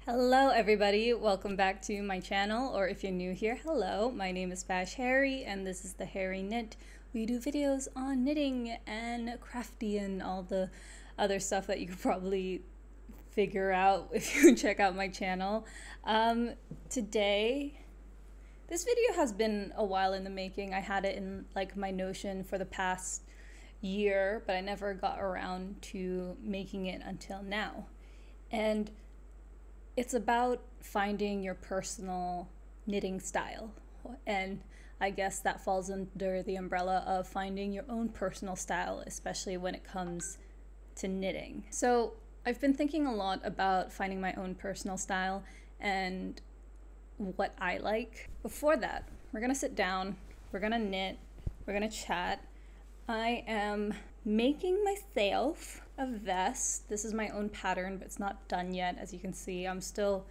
Hello everybody, welcome back to my channel, or if you're new here, hello, my name is Bash Harry and this is the Harry Knit. We do videos on knitting and crafty and all the other stuff that you could probably figure out if you check out my channel. Today, this video has been a while in the making. I had it in like my Notion for the past year, but I never got around to making it until now. And it's about finding your personal knitting style, and I guess that falls under the umbrella of finding your own personal style, especially when it comes to knitting. So I've been thinking a lot about finding my own personal style and what I like. Before that, we're gonna sit down, we're gonna knit, we're gonna chat. I am making myself a vest. This is my own pattern, but it's not done yet. As you can see, I'm still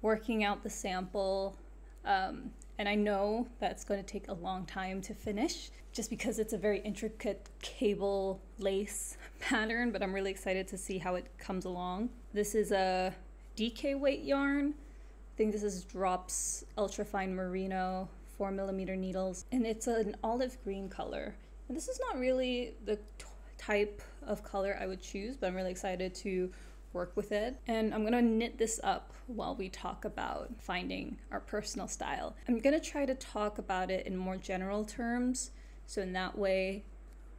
working out the sample, and I know that it's going to take a long time to finish just because it's a very intricate cable lace pattern, but I'm really excited to see how it comes along. This is a DK weight yarn. I think this is Drops Ultrafine Merino 4mm needles, and it's an olive green color. And this is not really the type of color I would choose, but I'm really excited to work with it. And I'm gonna knit this up while we talk about finding our personal style. I'm gonna try to talk about it in more general terms, so in that way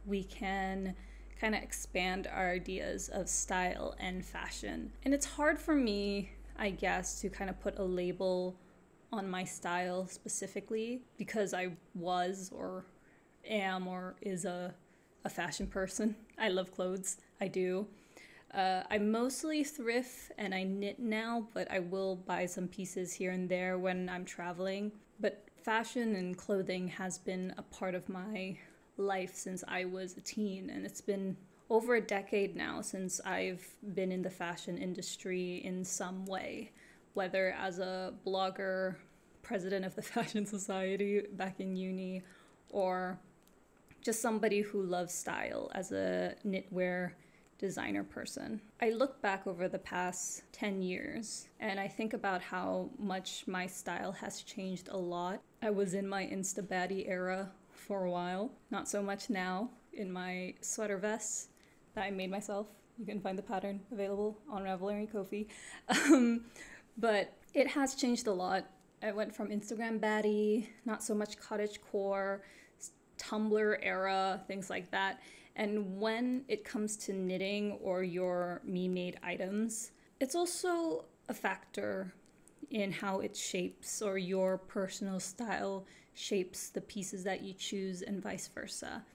we can kind of expand our ideas of style and fashion. And it's hard for me, I guess, to kind of put a label on my style specifically because I was or am or is a fashion person. I love clothes, I do. I mostly thrift and I knit now, but I will buy some pieces here and there when I'm traveling. But fashion and clothing has been a part of my life since I was a teen, and it's been over a decade now since I've been in the fashion industry in some way, whether as a blogger, president of the Fashion Society back in uni, or just somebody who loves style as a knitwear designer person. I look back over the past 10 years and I think about how much my style has changed a lot. I was in my Insta baddie era for a while, not so much now, in my sweater vests that I made myself. You can find the pattern available on Ravelry Ko-fi. But it has changed a lot. I went from Instagram baddie, not so much cottagecore, Tumblr era, things like that. And when it comes to knitting or your me-made items, it's also a factor in how it shapes, or your personal style shapes the pieces that you choose and vice versa.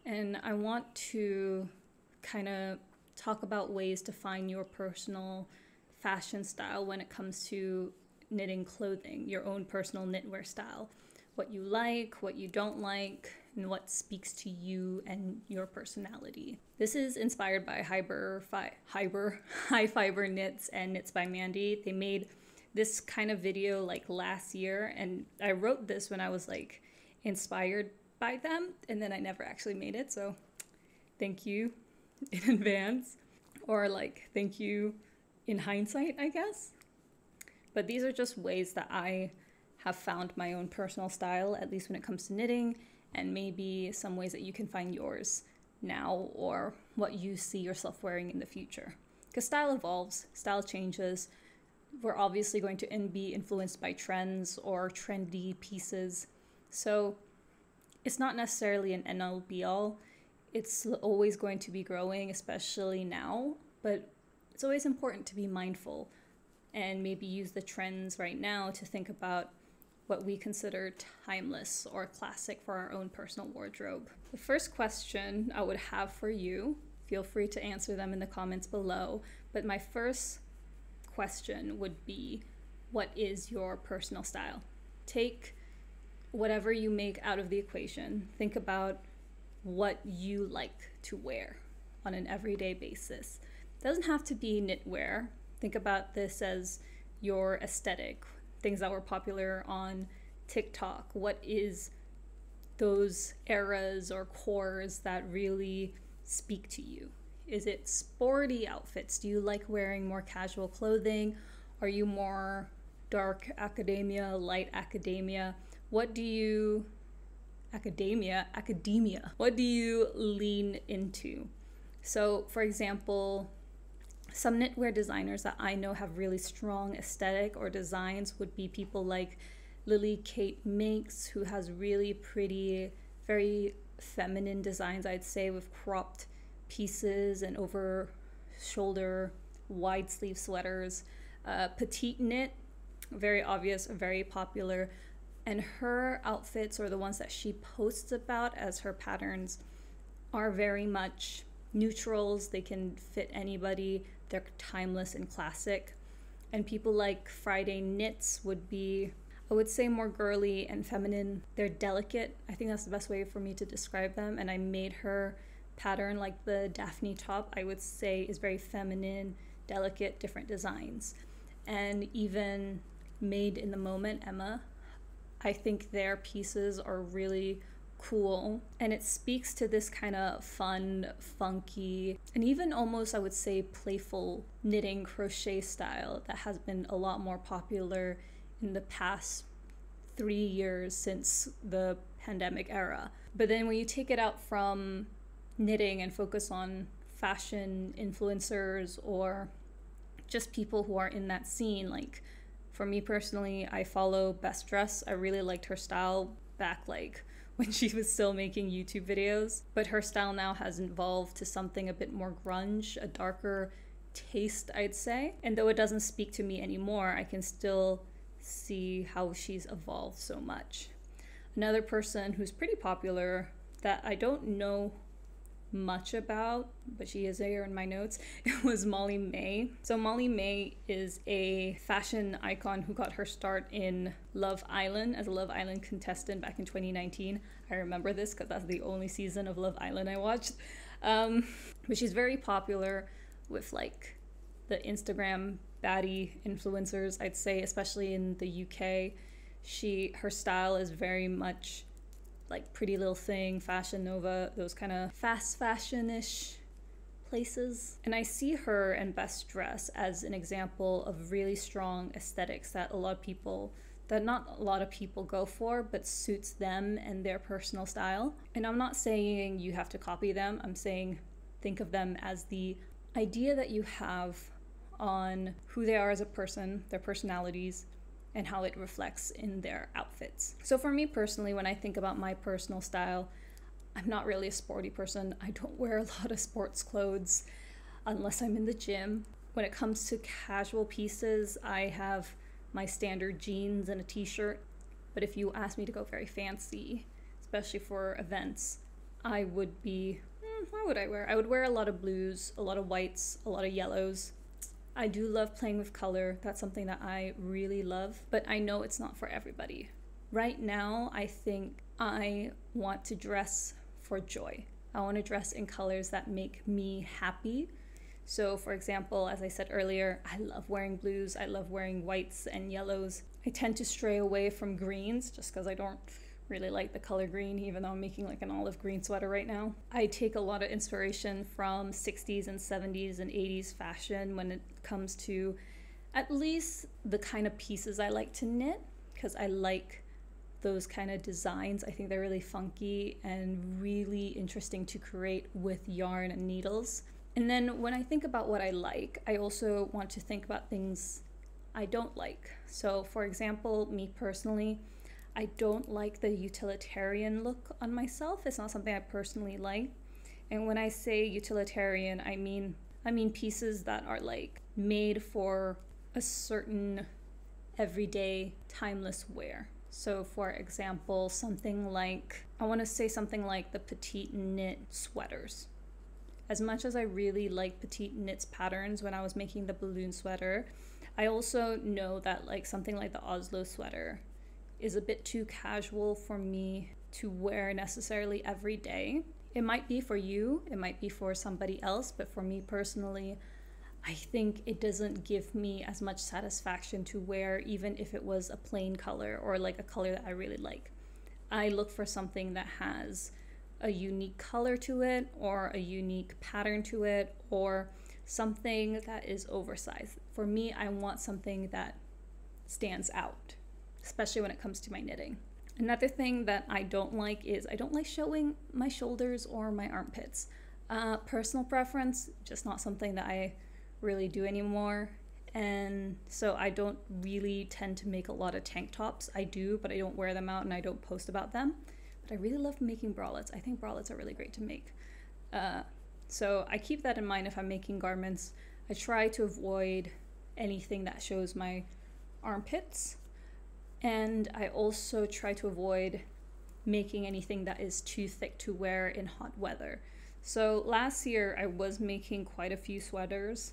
And I want to kind of talk about ways to find your personal fashion style when it comes to knitting clothing, your own personal knitwear style. What you like, what you don't like, and what speaks to you and your personality. This is inspired by High Fiber Knits and Knits by Mandy. They made this kind of video like last year, and I wrote this when I was like inspired by them, and then I never actually made it, so thank you in advance, or like thank you in hindsight, I guess. But these are just ways that I have found my own personal style, at least when it comes to knitting, and maybe some ways that you can find yours now, or what you see yourself wearing in the future. Because style evolves, style changes. We're obviously going to be influenced by trends or trendy pieces. So it's not necessarily an end-all be-all. It's always going to be growing, especially now, but it's always important to be mindful and maybe use the trends right now to think about what we consider timeless or classic for our own personal wardrobe. The first question I would have for you, feel free to answer them in the comments below, but my first question would be, what is your personal style? Take whatever you make out of the equation. Think about what you like to wear on an everyday basis. It doesn't have to be knitwear. Think about this as your aesthetic, things that were popular on TikTok. What is those eras or cores that really speak to you? Is it sporty outfits? Do you like wearing more casual clothing? Are you more dark academia, light academia? What do you academia, what do you lean into? So, for example, some knitwear designers that I know have really strong aesthetic or designs would be people like Lily Kate Makes, who has really pretty, very feminine designs, I'd say, with cropped pieces and over shoulder wide sleeve sweaters. Petite Knit, very obvious, very popular. And her outfits, or the ones that she posts about as her patterns, are very much neutrals. They can fit anybody. They're timeless and classic. And people like Friday Knits would be, I would say, more girly and feminine. They're delicate. I think that's the best way for me to describe them. And I made her pattern, like the Daphne top, I would say is very feminine, delicate, different designs. And even Made in the Moment, Emma, I think their pieces are really cool, and it speaks to this kind of fun, funky, and even almost, I would say, playful knitting crochet style that has been a lot more popular in the past 3 years since the pandemic era. But then when you take it out from knitting and focus on fashion influencers or just people who are in that scene, like for me personally, I follow Best Dress. I really liked her style back like when she was still making YouTube videos, but her style now has evolved to something a bit more grunge, a darker taste, I'd say. And though it doesn't speak to me anymore, I can still see how she's evolved so much. Another person who's pretty popular that I don't know much about, but she is here in my notes, it was Molly May. So Molly May is a fashion icon who got her start in Love Island as a Love Island contestant back in 2019. I remember this because that's the only season of Love Island I watched. But she's very popular with like the Instagram baddie influencers, I'd say, especially in the UK. Her style is very much like Pretty Little Thing, Fashion Nova, those kind of fast fashion-ish places. And I see her and Best Dress as an example of really strong aesthetics that not a lot of people go for, but suits them and their personal style. And I'm not saying you have to copy them. I'm saying think of them as the idea that you have on who they are as a person, their personalities, and how it reflects in their outfits. So for me personally, when I think about my personal style, I'm not really a sporty person. I don't wear a lot of sports clothes unless I'm in the gym. When it comes to casual pieces, I have my standard jeans and a t-shirt. But if you ask me to go very fancy, especially for events, I would be, what would I wear? I would wear a lot of blues, a lot of whites, a lot of yellows. I do love playing with color. That's something that I really love, but I know it's not for everybody. Right now, I think I want to dress for joy. I want to dress in colors that make me happy. So for example, as I said earlier, I love wearing blues. I love wearing whites and yellows. I tend to stray away from greens just because I don't really like the color green, even though I'm making like an olive green sweater right now. I take a lot of inspiration from 60s and 70s and 80s fashion when it comes to at least the kind of pieces I like to knit, because I like those kind of designs. I think they're really funky and really interesting to create with yarn and needles. And then when I think about what I like, I also want to think about things I don't like. So for example, me personally, I don't like the utilitarian look on myself. It's not something I personally like. And when I say utilitarian, I mean pieces that are like made for a certain everyday timeless wear. So for example, I want to say something like the petite knit sweaters. As much as I really like petite knits patterns when I was making the balloon sweater, I also know that like something like the Oslo sweater is a bit too casual for me to wear necessarily every day. It might be for you, it might be for somebody else, but for me personally, I think it doesn't give me as much satisfaction to wear, even if it was a plain color or like a color that I really like. I look for something that has a unique color to it or a unique pattern to it, or something that is oversized. For me, I want something that stands out, especially when it comes to my knitting. Another thing that I don't like is I don't like showing my shoulders or my armpits. Personal preference, just not something that I really do anymore. And so I don't really tend to make a lot of tank tops. I do, but I don't wear them out and I don't post about them. But I really love making bralettes. I think bralettes are really great to make. So I keep that in mind if I'm making garments. I try to avoid anything that shows my armpits. And I also try to avoid making anything that is too thick to wear in hot weather. So last year I was making quite a few sweaters,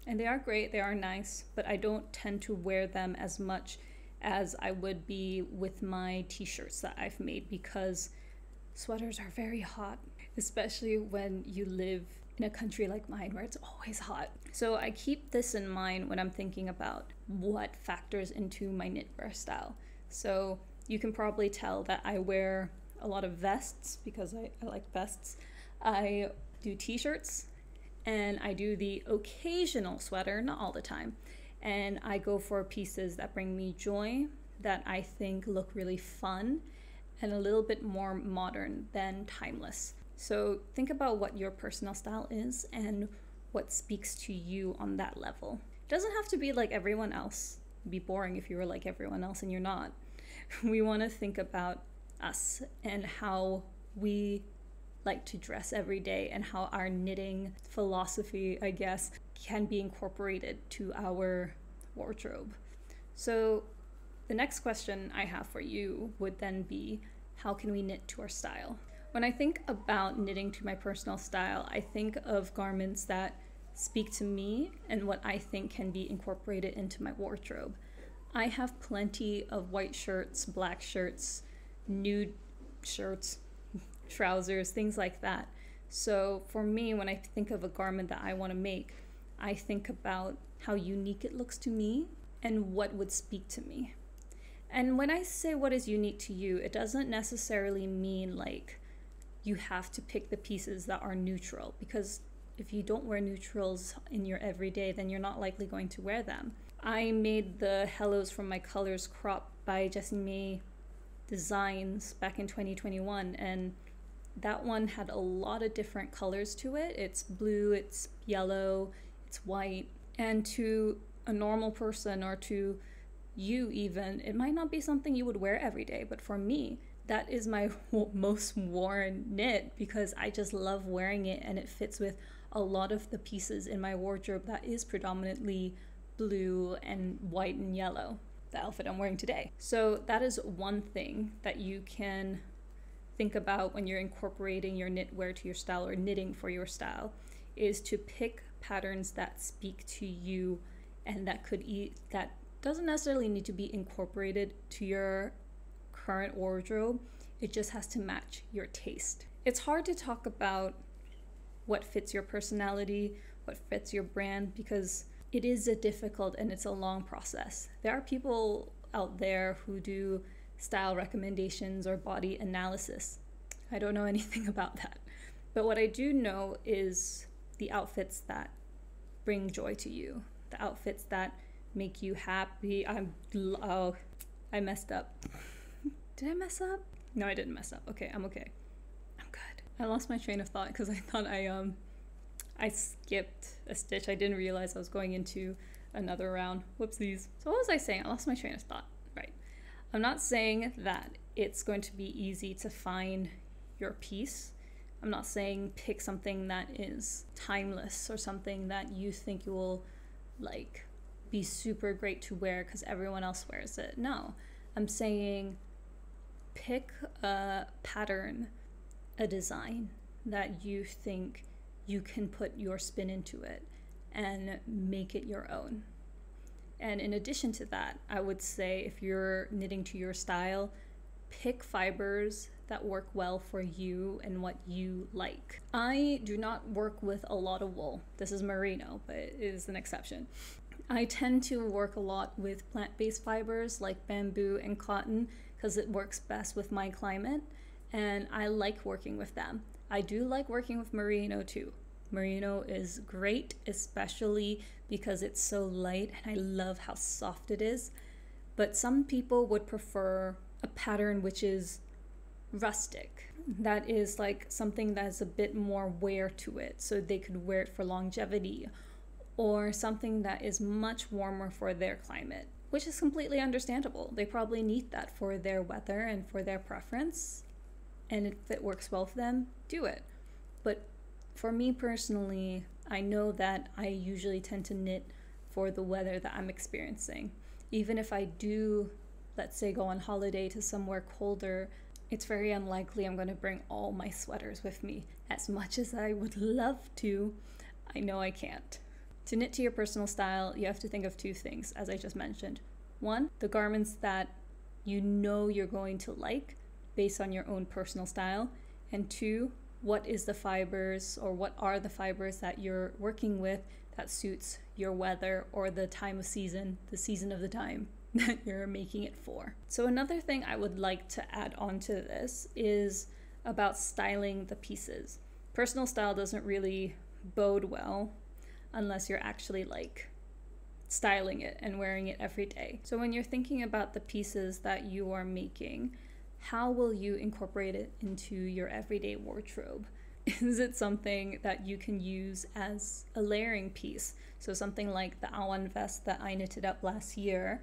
and they are great, they are nice, but I don't tend to wear them as much as I would be with my t-shirts that I've made, because sweaters are very hot, especially when you live in a country like mine where it's always hot. So I keep this in mind when I'm thinking about what factors into my knitwear style. So you can probably tell that I wear a lot of vests because I like vests. I do t-shirts, and I do the occasional sweater, not all the time. And I go for pieces that bring me joy, that I think look really fun, and a little bit more modern than timeless. So think about what your personal style is and what speaks to you on that level. It doesn't have to be like everyone else. It'd be boring if you were like everyone else and you're not. We want to think about us and how we like to dress every day, and how our knitting philosophy, I guess, can be incorporated to our wardrobe. So the next question I have for you would then be, how can we knit to our style? When I think about knitting to my personal style, I think of garments that speak to me and what I think can be incorporated into my wardrobe. I have plenty of white shirts, black shirts, nude shirts, trousers, things like that. So for me, when I think of a garment that I want to make, I think about how unique it looks to me and what would speak to me. And when I say what is unique to you, it doesn't necessarily mean like you have to pick the pieces that are neutral, because if you don't wear neutrals in your everyday, then you're not likely going to wear them. I made the Hellos from My Colors crop by Jessie May Designs back in 2021, and that one had a lot of different colors to it. It's blue, it's yellow, it's white. And to a normal person, or to you even, it might not be something you would wear every day. But for me, that is my most worn knit, because I just love wearing it, and it fits with a lot of the pieces in my wardrobe that is predominantly blue and white and yellow, the outfit I'm wearing today. So that is one thing that you can think about when you're incorporating your knitwear to your style, or knitting for your style, is to pick patterns that speak to you, and that doesn't necessarily need to be incorporated to your current wardrobe. It just has to match your taste. It's hard to talk about what fits your personality, what fits your brand, because it is a difficult and it's a long process. There are people out there who do style recommendations or body analysis. I don't know anything about that. But what I do know is the outfits that bring joy to you, the outfits that make you happy. I messed up. Did I mess up? No, I didn't mess up. Okay, I'm okay. I'm good. I lost my train of thought because I thought I skipped a stitch. I didn't realize I was going into another round. Whoopsies. So what was I saying? I lost my train of thought. Right. I'm not saying that it's going to be easy to find your piece. I'm not saying pick something that is timeless, or something that you think you will like be super great to wear because everyone else wears it. No, I'm saying pick a pattern, a design that you think you can put your spin into it and make it your own. And in addition to that, I would say if you're knitting to your style, pick fibers that work well for you and what you like. I do not work with a lot of wool. This is merino, but it is an exception. I tend to work a lot with plant-based fibers like bamboo and cotton because it works best with my climate, and I like working with them. I do like working with merino too, Merino is great, especially because it's so light and I love how soft it is. But some people would prefer a pattern which is rustic. That is like something that has a bit more wear to it, so they could wear it for longevity, or something that is much warmer for their climate, which is completely understandable. They probably need that for their weather and for their preference, and if it works well for them, do it. But for me personally, I know that I usually tend to knit for the weather that I'm experiencing. Even if I do, let's say, go on holiday to somewhere colder, it's very unlikely I'm going to bring all my sweaters with me. As much as I would love to, I know I can't. To knit to your personal style, you have to think of two things, as I just mentioned. One, the garments that you know you're going to like based on your own personal style. And two, what is the fibers, or what are the fibers that you're working with that suits your weather or the time of season, the season of the time that you're making it for. So another thing I would like to add on to this is about styling the pieces. Personal style doesn't really bode well unless you're actually like styling it and wearing it every day. So when you're thinking about the pieces that you are making, how will you incorporate it into your everyday wardrobe? Is it something that you can use as a layering piece? So something like the Awan vest that I knitted up last year,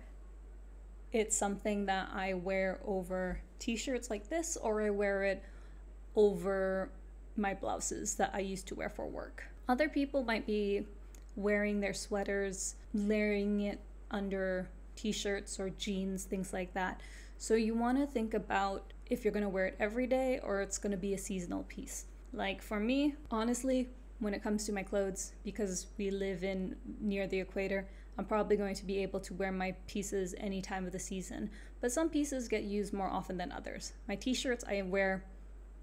it's something that I wear over t-shirts like this, or I wear it over my blouses that I used to wear for work. Other people might be wearing their sweaters, layering it under t-shirts or jeans, things like that. So you want to think about if you're going to wear it every day or it's going to be a seasonal piece. Like for me, honestly, when it comes to my clothes, because we live in near the equator, I'm probably going to be able to wear my pieces any time of the season. But some pieces get used more often than others. My t-shirts I wear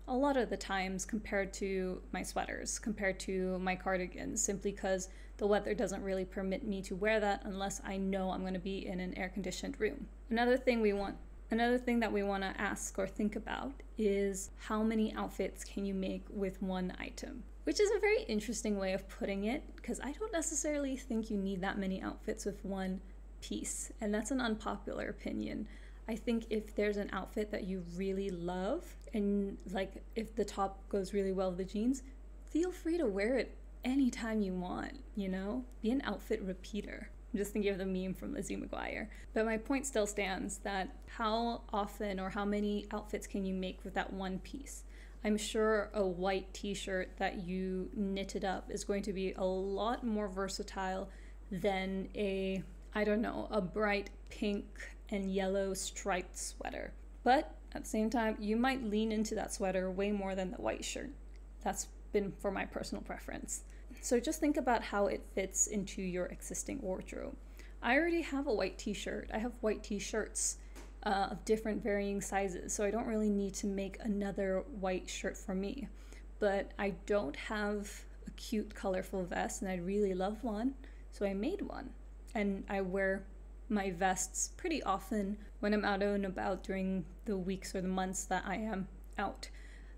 a lot of the times compared to my sweaters, compared to my cardigans, simply because the weather doesn't really permit me to wear that unless I know I'm going to be in an air-conditioned room. Another thing that we want to ask or think about is how many outfits can you make with one item? Which is a very interesting way of putting it, because I don't necessarily think you need that many outfits with one piece, and that's an unpopular opinion. I think if there's an outfit that you really love, and like if the top goes really well with the jeans, feel free to wear it anytime you want, you know? Be an outfit repeater. I'm just thinking of the meme from Lizzie McGuire. But my point still stands that how often or how many outfits can you make with that one piece? I'm sure a white t-shirt that you knitted up is going to be a lot more versatile than a bright pink and yellow striped sweater. But at the same time, you might lean into that sweater way more than the white shirt. That's been for my personal preference. So just think about how it fits into your existing wardrobe. I already have a white t-shirt. I have white t-shirts of different varying sizes, so I don't really need to make another white shirt for me. But I don't have a cute colorful vest, and I really love one, so I made one. And I wear my vests pretty often when I'm out and about during the weeks or the months that I am out.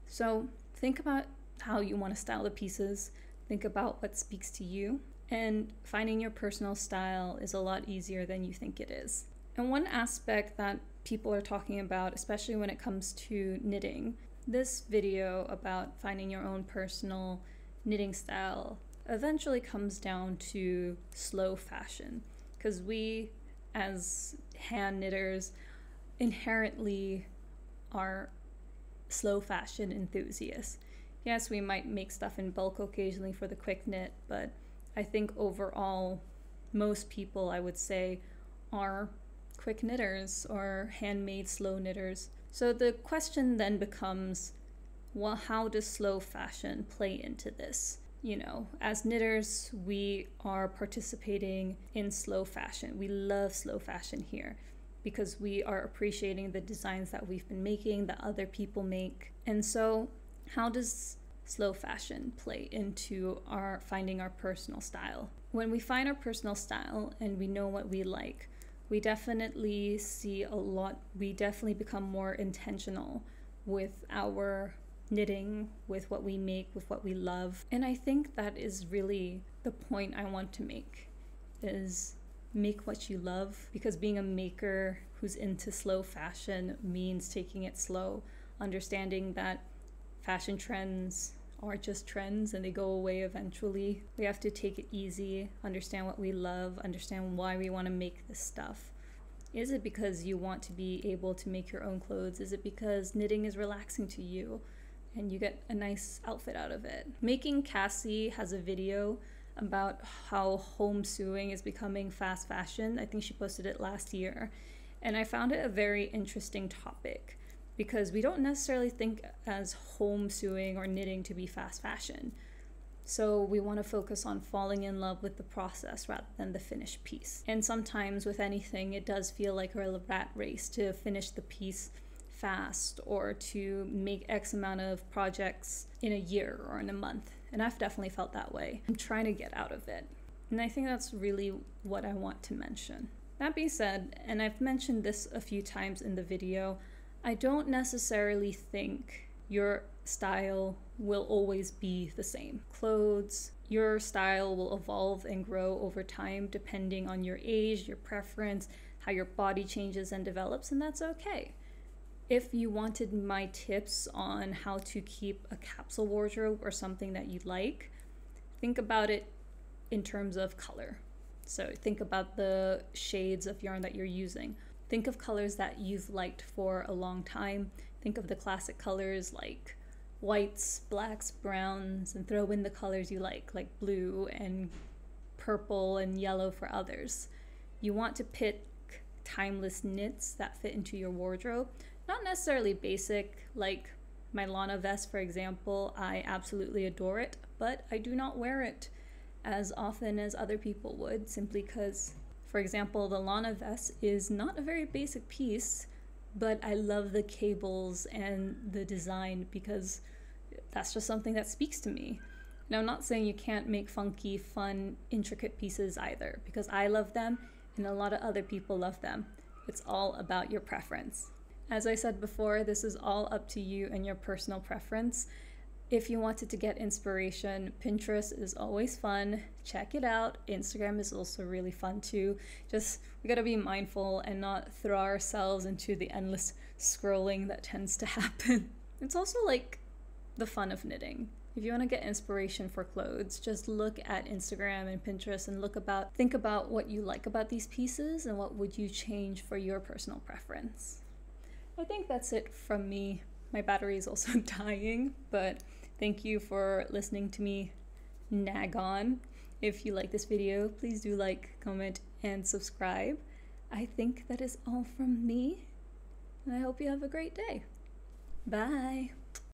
So think about how you want to style the pieces, think about what speaks to you, and finding your personal style is a lot easier than you think it is. And one aspect that people are talking about, especially when it comes to knitting, this video about finding your own personal knitting style eventually comes down to slow fashion, because we as hand knitters inherently are slow fashion enthusiasts. Yes, we might make stuff in bulk occasionally for the quick knit, but I think overall most people, I would say, are quick knitters or handmade slow knitters. So the question then becomes, well, how does slow fashion play into this? You know, as knitters, we are participating in slow fashion. We love slow fashion here because we are appreciating the designs that we've been making, that other people make. And so how does slow fashion play into our finding our personal style? When we find our personal style and we know what we like, we definitely become more intentional with our knitting, with what we make, with what we love. And I think that is really the point I want to make, is make what you love, because being a maker who's into slow fashion means taking it slow, understanding that fashion trends are just trends and they go away eventually. We have to take it easy, understand what we love, understand why we want to make this stuff. Is it because you want to be able to make your own clothes? Is it because knitting is relaxing to you and you get a nice outfit out of it? Making Cassie has a video about how home sewing is becoming fast fashion. I think she posted it last year. And I found it a very interesting topic because we don't necessarily think as home sewing or knitting to be fast fashion. So we want to focus on falling in love with the process rather than the finished piece. And sometimes with anything, it does feel like a rat race to finish the piece fast or to make X amount of projects in a year or in a month. And I've definitely felt that way. I'm trying to get out of it. And I think that's really what I want to mention. That being said, and I've mentioned this a few times in the video, I don't necessarily think your style will always be the same. Clothes, your style will evolve and grow over time depending on your age, your preference, how your body changes and develops, and that's okay. If you wanted my tips on how to keep a capsule wardrobe or something that you like, think about it in terms of color. So think about the shades of yarn that you're using. Think of colors that you've liked for a long time. Think of the classic colors like whites, blacks, browns, and throw in the colors you like blue and purple and yellow for others. You want to pick timeless knits that fit into your wardrobe. Not necessarily basic, like my Lana vest, for example. I absolutely adore it, but I do not wear it as often as other people would, simply because, for example, the Lana vest is not a very basic piece, but I love the cables and the design because that's just something that speaks to me. And I'm not saying you can't make funky, fun, intricate pieces either, because I love them and a lot of other people love them. It's all about your preference. As I said before, this is all up to you and your personal preference. If you wanted to get inspiration, Pinterest is always fun. Check it out. Instagram is also really fun too. Just, we gotta be mindful and not throw ourselves into the endless scrolling that tends to happen. It's also like the fun of knitting. If you want to get inspiration for clothes, just look at Instagram and Pinterest and think about what you like about these pieces and what would you change for your personal preference. I think that's it from me. My battery is also dying, but thank you for listening to me nag on. If you like this video, please do like, comment, and subscribe. I think that is all from me, and I hope you have a great day. Bye!